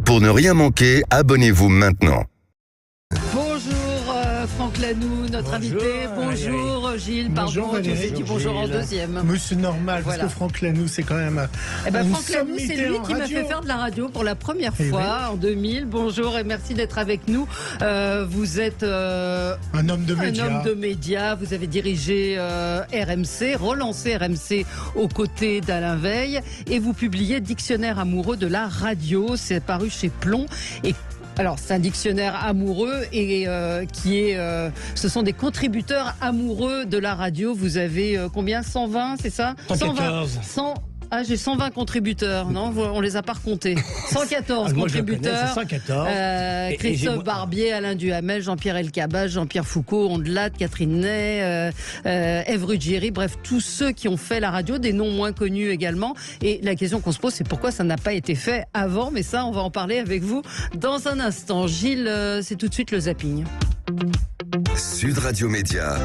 Pour ne rien manquer, abonnez-vous maintenant. Franck Lanoux, notre invité. Bonjour Gilles, pardon, bonjour, tu dis bonjour en deuxième. Mais c'est normal, parce que Franck Lanoux, c'est quand même Franck Lanoux, c'est lui qui m'a fait faire de la radio pour la première fois en 2000. Bonjour et merci d'être avec nous. Vous êtes un homme de médias. Vous avez dirigé RMC, relancé RMC aux côtés d'Alain Veil, et vous publiez Dictionnaire amoureux de la radio. C'est paru chez Plomb. Et alors, c'est un dictionnaire amoureux et ce sont des contributeurs amoureux de la radio. Vous avez combien ? 120, c'est ça ? 114. 100. Ah, j'ai 120 contributeurs, non ? On les a pas recomptés. 114 contributeurs. 114. Christophe Barbier, Alain Duhamel, Jean-Pierre Elkabbach, Jean-Pierre Foucault, Ondelat, Catherine Ney, Ève Ruggieri, bref, tous ceux qui ont fait la radio, des noms moins connus également. Et la question qu'on se pose, c'est pourquoi ça n'a pas été fait avant. Mais ça, on va en parler avec vous dans un instant. Gilles, c'est tout de suite le zapping. Sud Radio Média,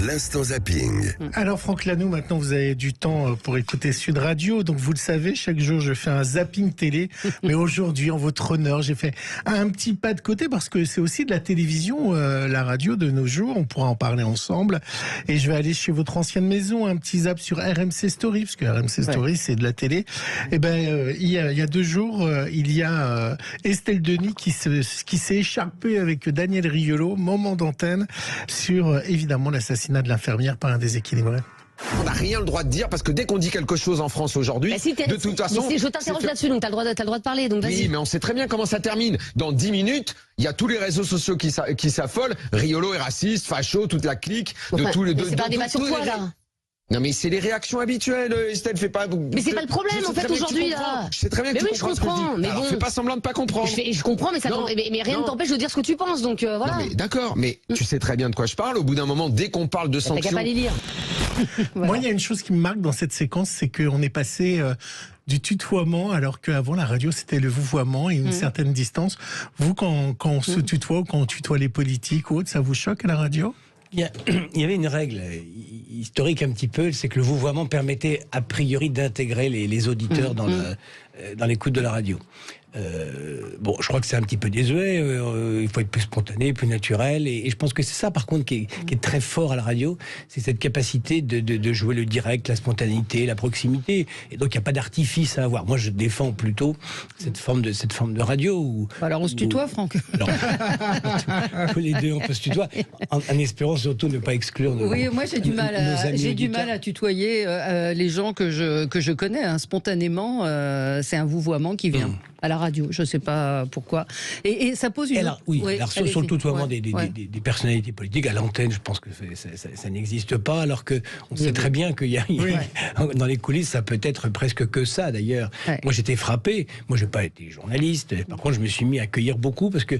l'instant zapping. Alors Franck Lanoux, maintenant vous avez du temps pour écouter Sud Radio, donc vous le savez, chaque jour je fais un zapping télé, mais aujourd'hui en votre honneur j'ai fait un petit pas de côté parce que c'est aussi de la télévision, la radio de nos jours, on pourra en parler ensemble, et je vais aller chez votre ancienne maison, un petit zap sur RMC Story, parce que RMC Story c'est de la télé. Et il y a 2 jours, il y a Estelle Denis qui s'est écharpée avec Daniel Riolo, moment d'antenne, sur évidemment l'assassinat de l'infirmière par un déséquilibré. On n'a rien le droit de dire parce que dès qu'on dit quelque chose en France aujourd'hui, de toute façon... je t'interroge là-dessus, donc t'as le droit de parler, donc vas-y. Oui, mais on sait très bien comment ça termine. Dans 10 minutes, il y a tous les réseaux sociaux qui s'affolent. Riolo est raciste, facho, toute la clique. C'est pas un débat sur toi, là. Non mais c'est les réactions habituelles, Estelle, fais pas... Mais c'est pas le problème en fait aujourd'hui là. Je sais très bien que tu comprends ce que je dis. Mais alors, bon, fais pas semblant de pas comprendre. Je comprends, mais rien ne t'empêche de dire ce que tu penses, donc voilà. Non, mais d'accord, mais tu sais très bien de quoi je parle. Au bout d'un moment, dès qu'on parle de sanctions... T'as qu'à pas les lire. Voilà. Moi, il y a une chose qui me marque dans cette séquence, c'est qu'on est passé du tutoiement, alors qu'avant la radio c'était le vouvoiement et une certaine distance. Vous, quand on se tutoie ou quand on tutoie les politiques ou autres, ça vous choque à la radio ? Il y avait une règle historique un petit peu, c'est que le vouvoiement permettait a priori d'intégrer les auditeurs dans l'écoute de la radio. Bon, je crois que c'est un petit peu désuet, il faut être plus spontané, plus naturel, et je pense que c'est ça par contre qui est très fort à la radio, c'est cette capacité de jouer le direct, la spontanéité, la proximité, et donc il n'y a pas d'artifice à avoir. Moi je défends plutôt cette forme de radio. Alors on se tutoie, Franck. Alors, les deux on peut se tutoyer, en espérant surtout ne pas exclure Oui, moi j'ai du mal à tutoyer les gens que je connais, hein. Spontanément, c'est un vouvoiement qui vient. À la radio, je ne sais pas pourquoi. Et ça pose une... Alors, sur le tutoiement des personnalités politiques, à l'antenne, je pense que ça n'existe pas, alors qu'on sait très bien qu'il y a... Dans les coulisses, ça peut être presque que ça, d'ailleurs. Ouais. Moi, j'étais frappé. Moi, je n'ai pas été journaliste. Par contre, je me suis mis à accueillir beaucoup, parce que,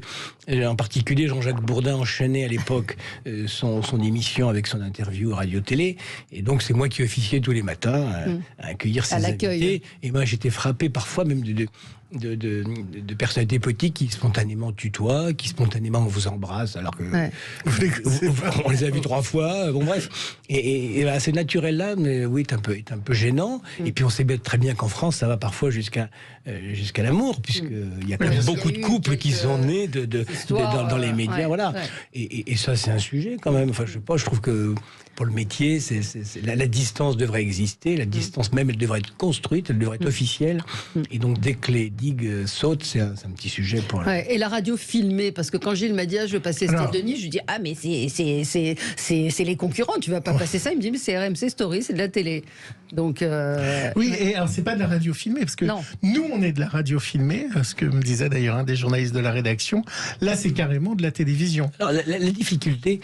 en particulier, Jean-Jacques Bourdin enchaînait à l'époque son émission avec son interview radio-télé. Et donc, c'est moi qui officiais tous les matins à accueillir ses invités. Et moi, j'étais frappé parfois même de personnalités politiques qui spontanément tutoient, qui spontanément vous embrassent, alors que on les a vus 3 fois. Bon bref, et c'est naturel là, mais oui, est un peu gênant. Et puis on sait très bien qu'en France, ça va parfois jusqu'à l'amour, puisque il y a quand même beaucoup de couples qui sont nés dans les médias, voilà. Et ça, c'est un sujet quand même. Enfin, je sais pas, je trouve que pour le métier, la distance devrait exister, la distance même, elle devrait être construite, elle devrait être officielle. Et donc, dès que les digues sautent, c'est un petit sujet pour... Et la radio filmée, parce que quand Gilles m'a dit, je veux passer Estelle Denis, je lui dis, ah mais c'est les concurrents, tu vas pas passer ça. Il me dit, mais c'est RMC Story, c'est de la télé. Donc... Oui, et alors c'est pas de la radio filmée, parce que nous, on est de la radio filmée, ce que me disait d'ailleurs un des journalistes de la rédaction. Là, c'est carrément de la télévision. Alors, la difficulté,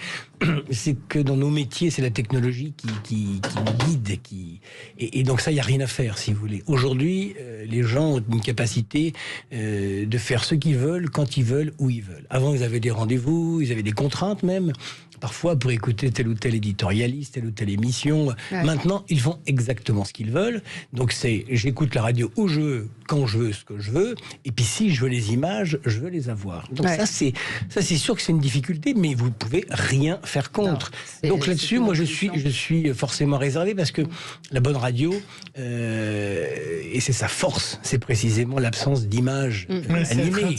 c'est que dans nos métiers, c'est la technologie qui guide, et donc ça, il n'y a rien à faire, si vous voulez. Aujourd'hui, les gens ont une capacité de faire ce qu'ils veulent, quand ils veulent, où ils veulent. Avant, ils avaient des rendez-vous, ils avaient des contraintes même, parfois pour écouter tel ou tel éditorialiste, telle ou telle émission. Ouais. Maintenant, ils font exactement exactement ce qu'ils veulent. Donc j'écoute la radio où je veux, quand je veux, ce que je veux. Et puis si je veux les images, je veux les avoir. Donc ça c'est sûr que c'est une difficulté, mais vous pouvez rien faire contre. Donc là-dessus, moi je suis forcément réservé parce que la bonne radio, et c'est sa force, c'est précisément l'absence d'images animées.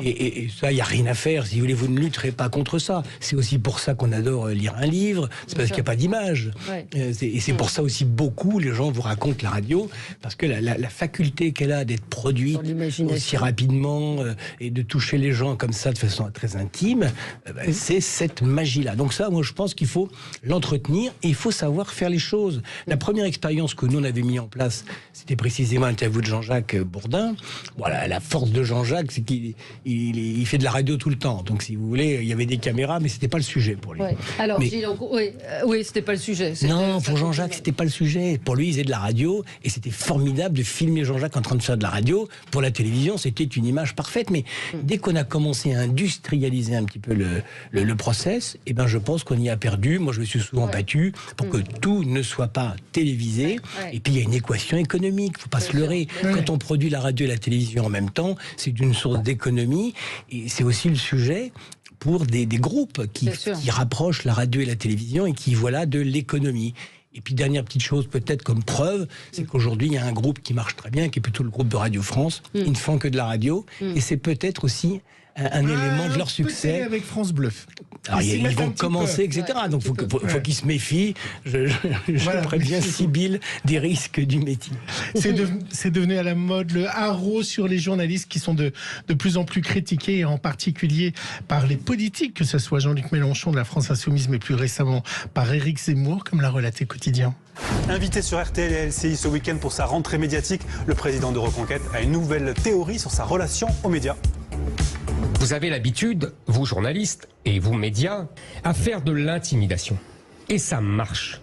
Et ça, il n'y a rien à faire. Si vous voulez, vous ne lutterez pas contre ça. C'est aussi pour ça qu'on adore lire un livre. C'est parce qu'il n'y a pas d'images. Et c'est pour ça aussi beaucoup les gens vous racontent la radio, parce que la faculté qu'elle a d'être produite aussi rapidement et de toucher les gens comme ça de façon très intime, c'est cette magie-là. Donc ça, moi je pense qu'il faut l'entretenir et il faut savoir faire les choses. La première expérience que nous on avait mis en place, c'était précisément l'interview de Jean-Jacques Bourdin. Voilà, la force de Jean-Jacques, c'est qu'il fait de la radio tout le temps. Donc si vous voulez, il y avait des caméras, mais c'était pas le sujet pour lui. Alors, oui, c'était pas le sujet. Non, pour Jean-Jacques, c'était pas le sujet. Pour lui, il faisait de la radio et c'était formidable de filmer Jean-Jacques en train de faire de la radio. Pour la télévision, c'était une image parfaite. Mais dès qu'on a commencé à industrialiser un petit peu le process, eh ben je pense qu'on y a perdu. Moi, je me suis souvent battu pour que tout ne soit pas télévisé. Et puis, il y a une équation économique. Faut pas se leurrer. Quand on produit la radio et la télévision en même temps, c'est une source d'économie. Et c'est aussi le sujet pour des groupes qui rapprochent la radio et la télévision et qui voient là de l'économie. Et puis, dernière petite chose, peut-être comme preuve, c'est qu'aujourd'hui, il y a un groupe qui marche très bien, qui est plutôt le groupe de Radio France. Ils ne font que de la radio. Et c'est peut-être aussi un élément de leur succès. Avec France Bleu. Alors, ils vont commencer, etc. Donc, il faut qu'ils se méfient. Je préviens Sybille des risques du métier. C'est devenu à la mode le haro sur les journalistes qui sont de plus en plus critiqués, et en particulier par les politiques, que ce soit Jean-Luc Mélenchon de la France Insoumise, mais plus récemment par Éric Zemmour, comme l'a relaté Quotidien. Invité sur RTL et LCI ce week-end pour sa rentrée médiatique, le président de Reconquête a une nouvelle théorie sur sa relation aux médias. Vous avez l'habitude, vous journalistes et vous médias, à faire de l'intimidation. Et ça marche.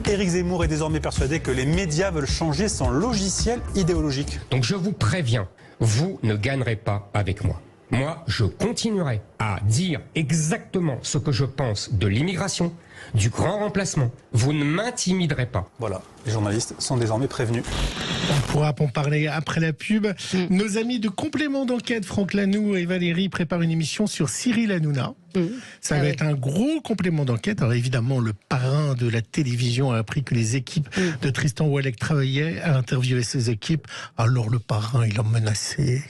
Éric Zemmour est désormais persuadé que les médias veulent changer son logiciel idéologique. Donc je vous préviens, vous ne gagnerez pas avec moi. Moi, je continuerai à dire exactement ce que je pense de l'immigration, du grand remplacement. Vous ne m'intimiderez pas. Voilà, les journalistes sont désormais prévenus. On pourra en parler après la pub. Nos amis de Complément d'enquête, Franck Lanoux et Valérie, préparent une émission sur Cyril Hanouna. Ça va être un gros complément d'enquête. Alors évidemment, le parrain de la télévision a appris que les équipes de Tristan Ouellec travaillaient à interviewer ses équipes. Alors le parrain, il a menacé.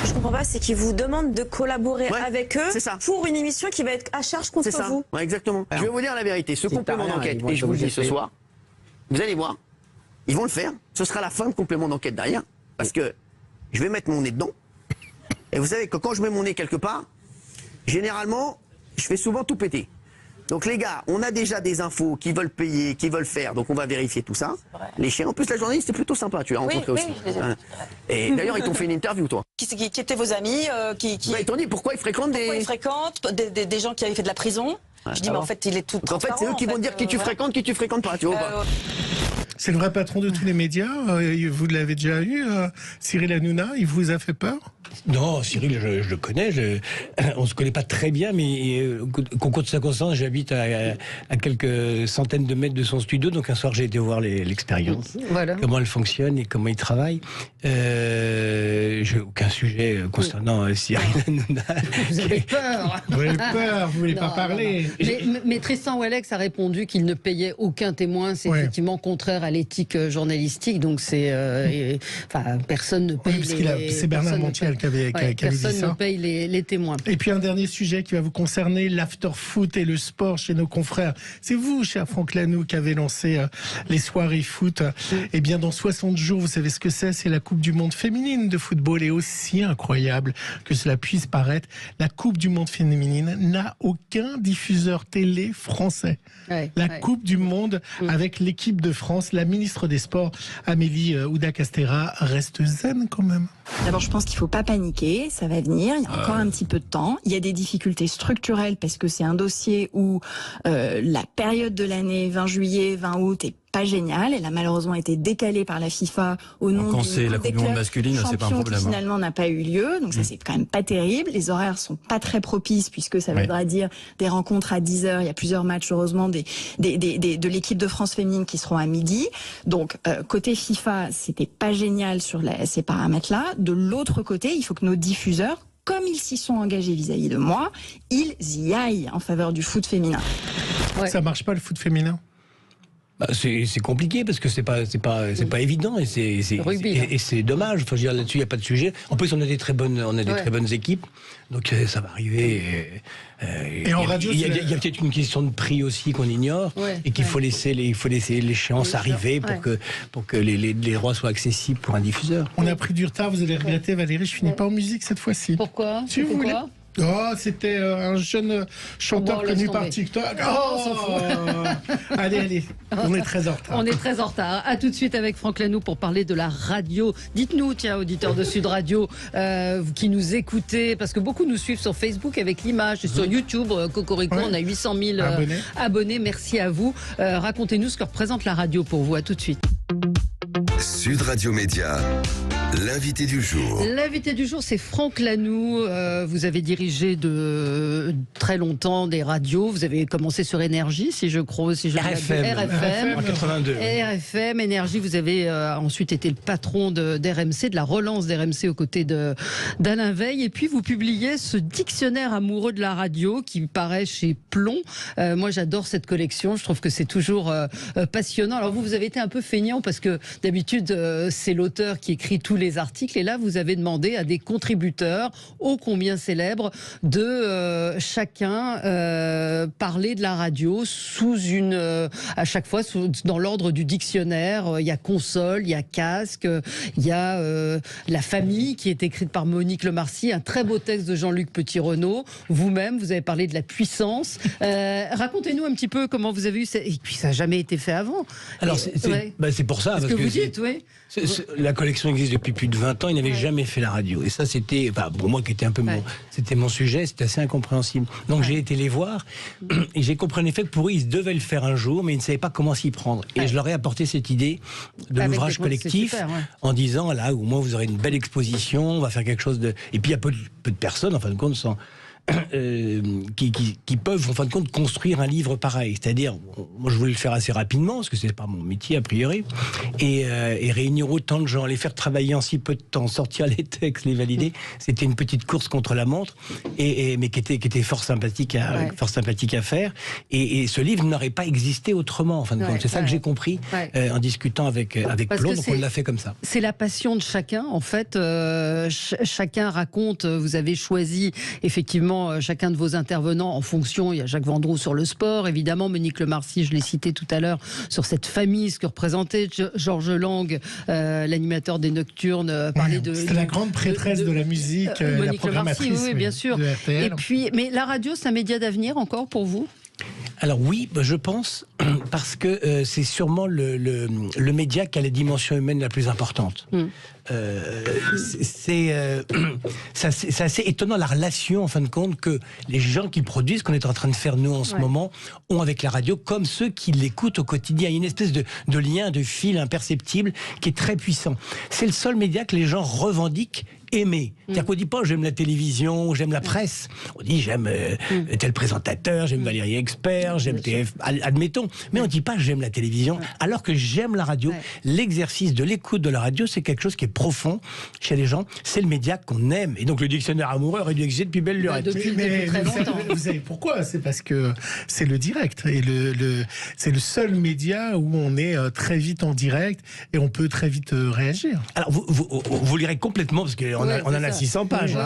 Je comprends pas, c'est qu'ils vous demandent de collaborer avec eux pour une émission qui va être à charge contre vous. Ouais, exactement. Alors, je vais vous dire la vérité. Ce complément d'enquête, et je vous le dis ce soir, vous allez voir, ils vont le faire. Ce sera la fin de complément d'enquête derrière, parce que je vais mettre mon nez dedans. Et vous savez que quand je mets mon nez quelque part, généralement, je fais souvent tout péter. Donc les gars, on a déjà des infos qui veulent payer, qui veulent faire, donc on va vérifier tout ça. Les chiens, en plus la journaliste, c'est plutôt sympa, tu l'as rencontré aussi. Et d'ailleurs, ils t'ont fait une interview, toi. Qui étaient vos amis Ils t'ont dit pourquoi ils fréquentent des gens qui avaient fait de la prison. Je dis, mais en fait, il est tout en fait, c'est eux qui vont dire qui tu fréquentes pas, tu vois. C'est le vrai patron de tous les médias. Vous l'avez déjà eu, Cyril Hanouna. Il vous a fait peur? Non, Cyril, je le connais. On se connaît pas très bien, mais concours de circonstances, j'habite à quelques centaines de mètres de son studio. Donc un soir, j'ai été voir l'expérience, comment elle fonctionne et comment il travaille. J'ai aucun sujet concernant Cyril Hanouna. Vous avez peur. Vous avez peur, vous voulez pas parler. Mais Tristan Ouellec a répondu qu'il ne payait aucun témoin. C'est effectivement contraire à l'éthique journalistique. Donc c'est, personne ne paye. C'est Bernard Montiel qui avait dit ça. Personne ne paye les témoins. Et puis un dernier sujet qui va vous concerner, l'after-foot et le sport chez nos confrères. C'est vous, cher Franck Lanoux, qui avez lancé les soirées foot. Eh bien, dans 60 jours, vous savez ce que c'est? C'est la Coupe du Monde féminine de football. Et aussi incroyable que cela puisse paraître, la Coupe du Monde féminine n'a aucun diffuseur télé français. Coupe du Monde avec l'équipe de France, la ministre des Sports, Amélie Oudéa-Castéra, reste zen quand même. D'abord, je pense qu'il ne faut pas paniquer, ça va venir, il y a encore un petit peu de temps. Il y a des difficultés structurelles parce que c'est un dossier où la période de l'année, 20 juillet, 20 août, est pas géniale. Elle a malheureusement été décalée par la FIFA au nom quand c'est la Coupe du Monde masculine, c'est pas un problème. Qui finalement n'a pas eu lieu. Donc ça, c'est quand même pas terrible. Les horaires sont pas très propices puisque ça voudra dire des rencontres à 10h. Il y a plusieurs matchs, heureusement, de l'équipe de France féminine qui seront à midi. Donc, côté FIFA, c'était pas génial sur ces paramètres-là. De l'autre côté, il faut que nos diffuseurs, comme ils s'y sont engagés vis-à-vis de moi, ils y aillent en faveur du foot féminin. Ça marche pas le foot féminin? C'est compliqué parce que c'est pas évident et c'est dommage. Enfin, je veux dire, là-dessus il y a pas de sujet. En plus on a des très bonnes équipes, donc ça va arriver. Et en radio, il y a peut-être une question de prix aussi qu'on ignore et qu'il faut laisser l'échéance arriver pour que les droits soient accessibles pour un diffuseur. On a pris du retard, vous allez regretter, Valérie. Je finis pas en musique cette fois-ci. Pourquoi? Si vous voulez. Oh, c'était un jeune chanteur connu par TikTok. Allez, on est très en retard. On est très en retard. À tout de suite avec Franck Lanoux pour parler de la radio. Dites-nous, tiens, auditeurs de Sud Radio, qui nous écoutez, parce que beaucoup nous suivent sur Facebook avec l'image, et sur YouTube, Cocorico, on a 800 000 abonnés. Merci à vous. Racontez-nous ce que représente la radio pour vous. À tout de suite. Sud Radio Média. L'invité du jour. L'invité du jour, c'est Franck Lanoux. Vous avez dirigé de très longtemps des radios. Vous avez commencé sur Énergie, si je crois. RFM. En 82. RFM, Énergie. Vous avez ensuite été le patron d'RMC, de la relance d'RMC aux côtés d'Alain Veil. Et puis, vous publiez ce dictionnaire amoureux de la radio qui paraît chez Plomb. Moi, j'adore cette collection. Je trouve que c'est toujours passionnant. Alors, vous avez été un peu feignant parce que d'habitude, c'est l'auteur qui écrit tous les articles, et là vous avez demandé à des contributeurs ô combien célèbres de chacun parler de la radio à chaque fois dans l'ordre du dictionnaire. Il y a console, il y a casque, il y a la famille qui est écrite par Monique Lemarcy, un très beau texte de Jean-Luc Petit-Renaud. Vous-même, vous avez parlé de la puissance. Racontez-nous un petit peu comment vous avez eu ça. Et puis ça n'a jamais été fait avant. Alors c'est pour ça. Parce que vous dites, oui. La collection existe depuis plus de 20 ans, ils n'avaient jamais fait la radio. Et ça, c'était, pour moi qui était un peu c'était mon sujet, c'était assez incompréhensible. Donc j'ai été les voir, et j'ai compris en effet que pour eux, ils devaient le faire un jour, mais ils ne savaient pas comment s'y prendre. Et je leur ai apporté cette idée de l'ouvrage collectif, en disant, là, au moins vous aurez une belle exposition, on va faire quelque chose de... Et puis il y a peu de personnes, en fin de compte, qui peuvent en fin de compte construire un livre pareil. C'est-à-dire, moi je voulais le faire assez rapidement parce que c'est pas mon métier a priori, et réunir autant de gens, les faire travailler en si peu de temps, sortir les textes, les valider, c'était une petite course contre la montre, mais qui était fort sympathique à faire. Et ce livre n'aurait pas existé autrement en fin de compte. C'est ça que j'ai compris en discutant avec Plomb, donc on l'a fait comme ça. C'est la passion de chacun en fait. Chacun raconte. Vous avez choisi effectivement chacun de vos intervenants en fonction. Il y a Jacques Vendroux sur le sport, évidemment, Monique Lemarcy, je l'ai cité tout à l'heure, sur cette famille, ce que représentait Georges Lang, l'animateur des Nocturnes, parlait de... C'était la grande prêtresse de la musique, la programmatrice. Oui, bien sûr. Et puis, mais la radio, c'est un média d'avenir encore pour vous ? Alors oui, je pense, parce que c'est sûrement le média qui a la dimension humaine la plus importante. C'est assez étonnant la relation, en fin de compte, que les gens qui produisent, qu'on est en train de faire nous en ce moment, ont avec la radio, comme ceux qui l'écoutent au quotidien. Il y a une espèce de lien, de fil imperceptible qui est très puissant. C'est le seul média que les gens revendiquent aimer. C'est-à-dire qu'on ne dit pas j'aime la télévision, j'aime la presse. On dit j'aime tel présentateur, j'aime Valérie Expert, j'aime TF, admettons. Mais on ne dit pas j'aime la télévision, alors que j'aime la radio. L'exercice de l'écoute de la radio, c'est quelque chose qui est profond chez les gens. C'est le média qu'on aime. Et donc le dictionnaire amoureux aurait dû exister depuis belle lurette. Depuis très longtemps. Vous savez pourquoi? C'est parce que c'est le direct. Et c'est le seul média où on est très vite en direct et on peut très vite réagir. Alors vous lirez complètement, parce qu'on en a 600 pages.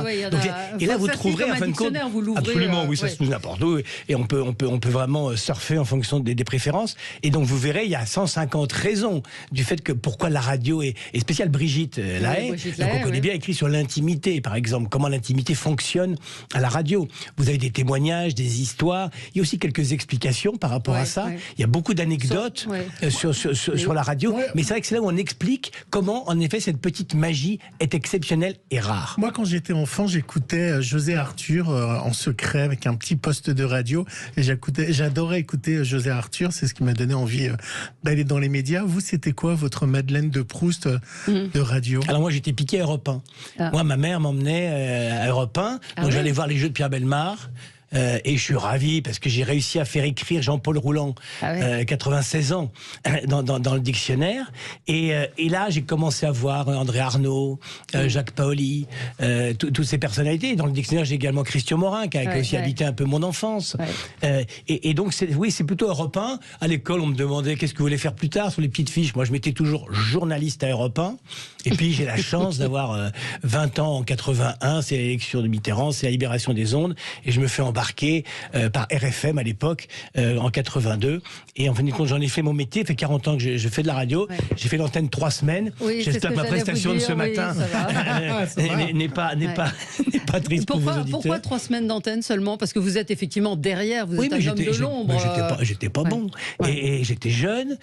Et là, vous trouverez en fin de compte. Absolument, oui, ça se trouve n'importe où. Et on peut vraiment surfer en fonction des préférences. Et donc, vous verrez, il y a 150 raisons du fait que pourquoi la radio est spéciale. Brigitte Lahaye. Donc on connaît bien écrit sur l'intimité, par exemple, comment l'intimité fonctionne à la radio. Vous avez des témoignages, des histoires. Il y a aussi quelques explications par rapport à ça. Il y a beaucoup d'anecdotes sur la radio. Mais c'est vrai que c'est là où on explique comment, en effet, cette petite magie est exceptionnelle et rare. Moi, quand j'étais enfant, j'écoutais José Arthur en secret avec un petit poste de radio. Et j'adorais écouter José Arthur. C'est ce qui m'a donné envie d'aller dans les médias. Vous, c'était quoi votre Madeleine de Proust de radio? Alors moi, j'étais piqué à Europe 1. Moi, ma mère m'emmenait à Europe 1. Donc j'allais voir les jeux de Pierre Bellemare. Et je suis ravi parce que j'ai réussi à faire écrire Jean-Paul Rouland, 96 ans, dans le dictionnaire. Et là, j'ai commencé à voir André Arnaud, Jacques Paoli, toutes ces personnalités. Dans le dictionnaire, j'ai également Christian Morin, qui a aussi habité un peu mon enfance. Et donc, c'est plutôt Europe 1. À l'école, on me demandait qu'est-ce que vous voulez faire plus tard sur les petites fiches. Moi, je mettais toujours journaliste à Europe 1. Et puis, j'ai la chance d'avoir 20 ans en 81. C'est l'élection de Mitterrand, c'est la libération des ondes. Et je me fais embarquer par RFM à l'époque, en 82. Et en fin de compte, j'en ai fait mon métier. Ça fait 40 ans que je fais de la radio. J'ai fait l'antenne 3 semaines. J'espère que ma prestation de ce matin n'est pas triste pour vos auditeurs. Pourquoi 3 semaines d'antenne seulement? Parce que vous êtes effectivement derrière, vous êtes un homme de l'ombre. J'étais pas bon. Et j'étais jeune.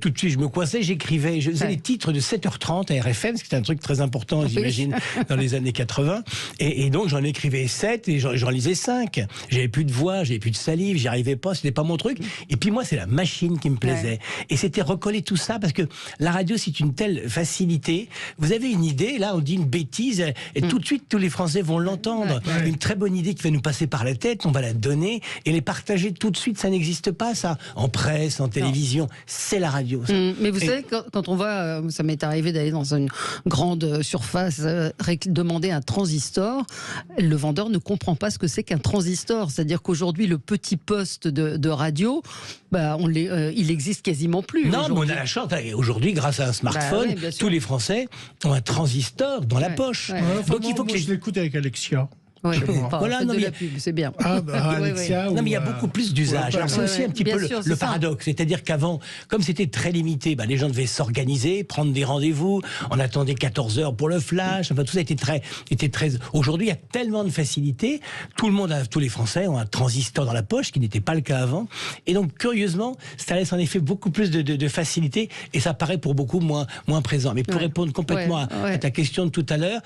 Tout de suite, je me coinçais, j'écrivais. Je faisais les titres de 7h30 à RFM, c'était un truc très important, j'imagine, dans les années 80. Et donc, j'en écrivais 7 et j'en lisais 5. J'avais plus de voix, j'avais plus de salive, j'y arrivais pas, c'était pas mon truc. Et puis moi, c'est la machine qui me plaisait. Et c'était recoller tout ça parce que la radio, c'est une telle facilité. Vous avez une idée, là, on dit une bêtise, et tout de suite, tous les Français vont l'entendre. Une très bonne idée qui va nous passer par la tête, on va la donner et les partager tout de suite. Ça n'existe pas, ça, en presse, en télévision. C'est la radio. Ça. Mais vous savez, quand on va, ça m'est arrivé d'aller dans une grande surface demander un transistor, le vendeur ne comprend pas ce que c'est qu'un transistor. C'est-à-dire qu'aujourd'hui, le petit poste de radio, il existe quasiment plus. Non, mais on a la chance. Aujourd'hui, grâce à un smartphone, tous les Français ont un transistor dans la poche. Donc il faut que je l'écoute avec Alexia. Voilà, non, la pub, c'est bien. Alexia, non, mais il y a beaucoup plus d'usages. Alors c'est aussi un petit peu le paradoxe. C'est-à-dire qu'avant, comme c'était très limité, les gens devaient s'organiser, prendre des rendez-vous. On attendait 14 heures pour le flash. Enfin, tout ça était très. Aujourd'hui, il y a tellement de facilité. Tous les Français ont un transistor dans la poche, ce qui n'était pas le cas avant. Et donc, curieusement, ça laisse en effet beaucoup plus de facilité et ça paraît pour beaucoup moins présent. Mais pour répondre complètement à ta question de tout à l'heure,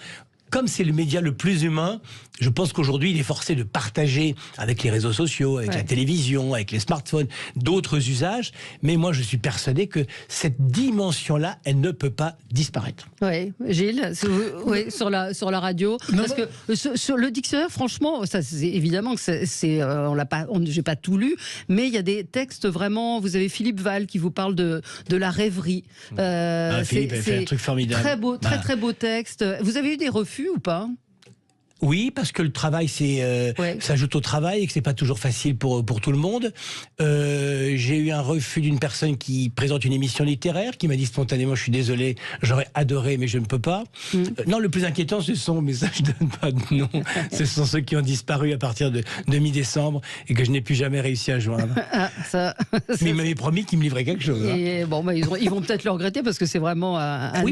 comme c'est le média le plus humain, je pense qu'aujourd'hui, il est forcé de partager avec les réseaux sociaux, avec la télévision, avec les smartphones, d'autres usages. Mais moi, je suis persuadé que cette dimension-là, elle ne peut pas disparaître. Oui, Gilles, sur la radio. Parce que sur le dictionnaire, franchement, ça, évidemment que j'ai pas tout lu, mais il y a des textes vraiment. Vous avez Philippe Val qui vous parle de la rêverie. Philippe a fait un truc formidable. Très beau, très beau texte. Vous avez eu des refus ou pas? Oui, parce que le travail, s'ajoute au travail et que c'est pas toujours facile pour tout le monde. J'ai eu un refus d'une personne qui présente une émission littéraire, qui m'a dit spontanément, je suis désolé, j'aurais adoré, mais je ne peux pas. Non, le plus inquiétant, ce sont, mais ça je donne pas de nom, ce sont ceux qui ont disparu à partir de mi-décembre et que je n'ai plus jamais réussi à joindre. Mais ils m'avaient promis qu'ils me livraient quelque chose. Et bon, ils vont peut-être le regretter parce que c'est vraiment un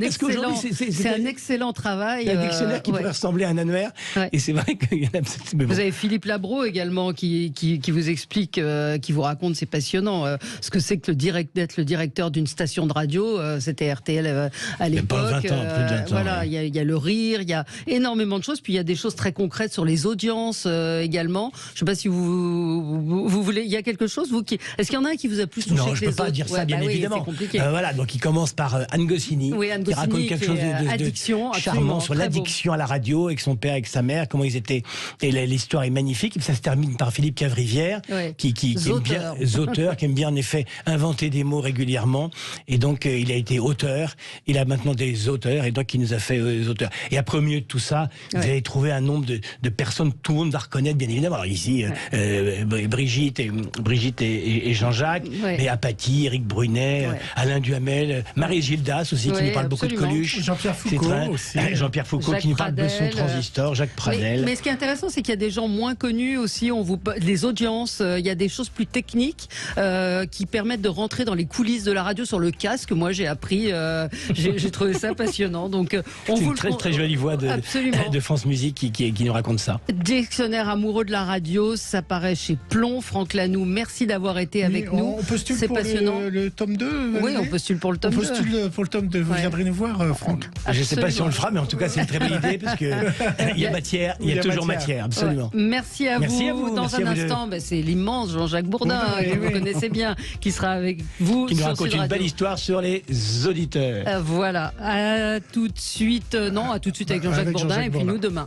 excellent travail. Un dictionnaire qui pourrait ressembler à un annuaire. Et c'est vrai qu'il y en a peut-être. Bon. Vous avez Philippe Labro également qui vous explique, qui vous raconte, c'est passionnant, ce que c'est que d'être le directeur d'une station de radio. C'était RTL à l'époque. Pas 20 ans, plus de 20 ans. Voilà, il y a le rire, il y a énormément de choses. Puis il y a des choses très concrètes sur les audiences également. Je ne sais pas si vous voulez. Il y a quelque chose, est-ce qu'il y en a un qui vous a plus touché que les autres? Non, je ne peux pas dire ça, bien évidemment. C'est compliqué. Voilà, donc il commence par Anne Goscinny, qui raconte quelque chose de charmant sur l'addiction à la radio avec son père, avec sa mère, comment ils étaient. Et l'histoire est magnifique. Et ça se termine par Philippe Cavrivière, qui aime bien en effet inventer des mots régulièrement. Et donc il a été auteur. Il a maintenant des auteurs et donc il nous a fait des auteurs. Et après, au milieu de tout ça, vous allez trouver un nombre de personnes, tout le monde va reconnaître bien évidemment. Alors ici, Brigitte et Jean-Jacques, mais Apathy, Éric Brunet, Alain Duhamel, Marie Gildas aussi, qui nous parle beaucoup de Coluche. Jean-Pierre Foucault aussi. Jean-Pierre Foucault qui nous parle de son transistor. Jacques Pradel. Mais ce qui est intéressant, c'est qu'il y a des gens moins connus aussi. Les audiences, il y a des choses plus techniques qui permettent de rentrer dans les coulisses de la radio sur le casque. Moi, j'ai appris, j'ai trouvé ça passionnant. Donc, c'est une très jolie voix de France Musique qui nous raconte ça. Dictionnaire amoureux de la radio, ça paraît chez Plomb. Franck Lanoux, merci d'avoir été avec nous. On postule c'est pour passionnant. Le tome 2 Oui, on postule pour le tome 2. On postule pour le tome 2. Vous viendrez nous voir, Franck. Je ne sais pas si on le fera, mais en tout cas, c'est une très bonne idée parce qu'il y a matière, il y a toujours matière, absolument. Ouais. Merci à vous. Dans un instant, c'est l'immense Jean-Jacques Bourdin, que vous connaissez bien, qui sera avec vous. Qui nous raconte une belle histoire sur les auditeurs. Voilà. À tout de suite. Non, à tout de suite avec Jean-Jacques Bourdin et puis nous demain.